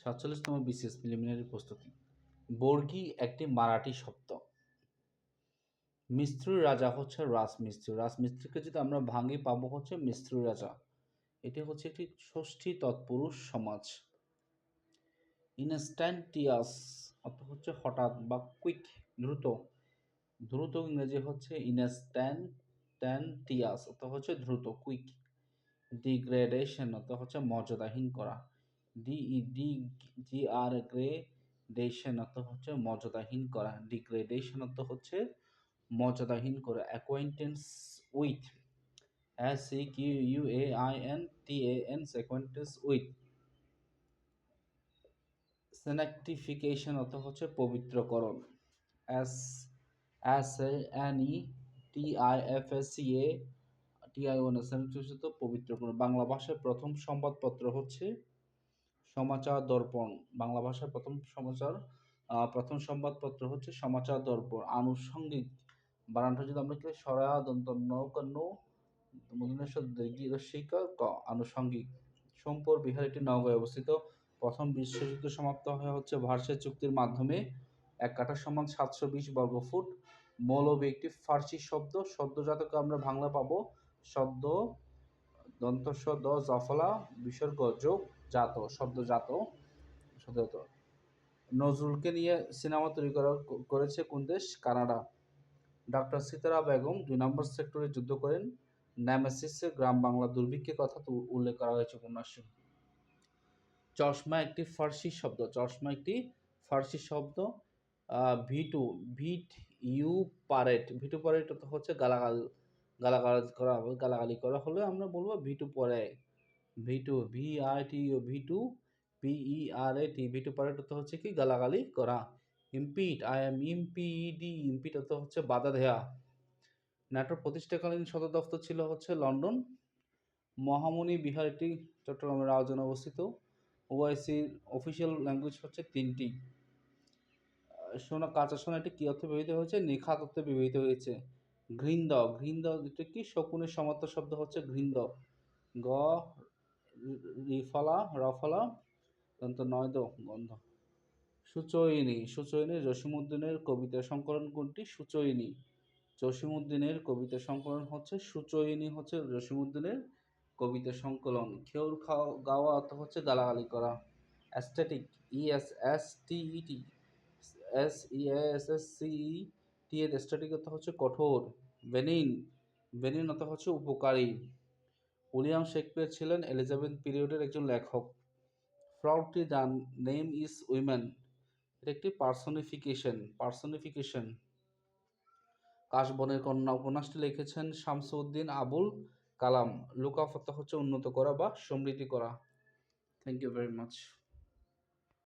47তম BCS preliminary প্রস্তুতি। বর্গী একটি মারাঠি শব্দ। মিস্ত্রি রাজা হচ্ছে রাজমিস্ত্রি। রাজমিস্ত্রিকে যদি আমরা ভাঙি পাবো হচ্ছে মিস্ত্রি রাজা। এটি হচ্ছে একটি ষষ্ঠী তৎপুরুষ সমাজ। ইনস্ট্যান্টিয়াস অর্থ হচ্ছে হঠাৎ বা কুইক, দ্রুত। দ্রুত ইংরেজি হচ্ছে ইনস্ট্যান্টিয়াস অর্থ হচ্ছে দ্রুত, কুইক। ডিগ্রেডেশন অর্থ হচ্ছে মর্যাদাহীন করা। ডিগ্রেডেশন অর্থ হচ্ছে মর্যাদাহীন করা। ডিগ্রেডেশন অর্থ হচ্ছে মর্যাদাহীন করা। অ্যাকোয়াইন্টেন্স উইথ, SEQUAINTANS, অ্যাকোয়াইন্টেন্স উইথ। স্যাংটিফিকেশন অর্থ হচ্ছে পবিত্রকরণ। SANETIFCATION পবিত্রকরণ। বাংলা ভাষায় প্রথম সংবাদপত্র হচ্ছে সমাচার দর্পণ। বাংলা ভাষায় প্রথম সংবাদপত্র হচ্ছে সমাচার দর্পণ। আনুষঙ্গিক বানানটা যদি আমরা কি সরা দন্ত নৌকান্ন মূর্ধন্য দীর্ঘিকা ক, আনুষঙ্গিক। সোমপুর বিহার এটি নওগাঁয় অবস্থিত। প্রথম বিশ্বযুদ্ধ সমাপ্ত হয় হচ্ছে ভার্সাই চুক্তির মাধ্যমে। 1 কাঠা সমান 720 বর্গফুট। মৌলভী একটি ফার্সি শব্দ। সদ্যজাতকে আমরা বাংলা পাবো সদ্য দন্তস্ব দ জফলা বিসর্গ যোগ জাত, সদ্যজাত। নজরুলকে নিয়ে সিনেমা তৈরি করেছে কোন দেশ? কানাডা। ডক্টর সিতারা বেগম 2 নম্বর সেক্টরে যুদ্ধ করেন। নেমেসিসে গ্রাম বাংলা দুর্ভিক্ষের কথা উল্লেখ করা হয়েছে উপন্যাসে। চশমা একটি ফার্সি শব্দ। চশমা একটি ফার্সি শব্দ। ভিটু, ভিটু পারেট হচ্ছে গালাগালি করা হলে আমরা বলবো ভিটু পরে। ভিটু, ভিটু PERAT, ভিটু পারেট হচ্ছে কি গালাগালি করা। ইম্পিট, ইম্পিট হচ্ছে বাধা দেয়া। ন্যাটোর প্রতিষ্ঠাকালীন সদর দফতর ছিল হচ্ছে লন্ডন। মহামণি বিহার এটি চট্টগ্রামের রাউজানে অবস্থিত। ওআইসির অফিসিয়াল ল্যাঙ্গুয়েজ হচ্ছে 3টি। কাঁচা সোনা এটি কি অর্থে ব্যবহৃত হয়েছে? নিখাত অর্থে ব্যবহৃত হয়েছে। ঘৃন্দ, এটা কি শকুনের সমার্থক শব্দ হচ্ছে ঘৃন্দ। রফলা দন্ত নয়দ গন্ধ। সুচয়িনী, জসীমউদ্দিনের কবিতা সংকলন কোনটি? সুচয়িনী। জসীমউদ্দিনের কবিতা সংকলন হচ্ছে সুচয়িনী, হচ্ছে জসীমউদ্দিনের কবিতা সংকলন। খেউর গাওয়া অর্থ হচ্ছে গালাগালি করা। অ্যাস্থেটিক, SEASSCET, অ্যাস্থেটিক অর্থ হচ্ছে কঠোর। বেনিন অর্থ হচ্ছে উপকারী। উইলিয়াম শেকসপিয়র ছিলেন এলিজাবেথ পিরিয়ডের একজন লেখক। Frailty the name is women, এটা একটি পার্সনিফিকেশন। কাশবনের কন্যা উপন্যাসটি লিখেছেন শামসুদ্দিন আবুল কালাম। লুক আপ অর্থ হচ্ছে উন্নত করা বা সমৃদ্ধি করা। Thank you very much.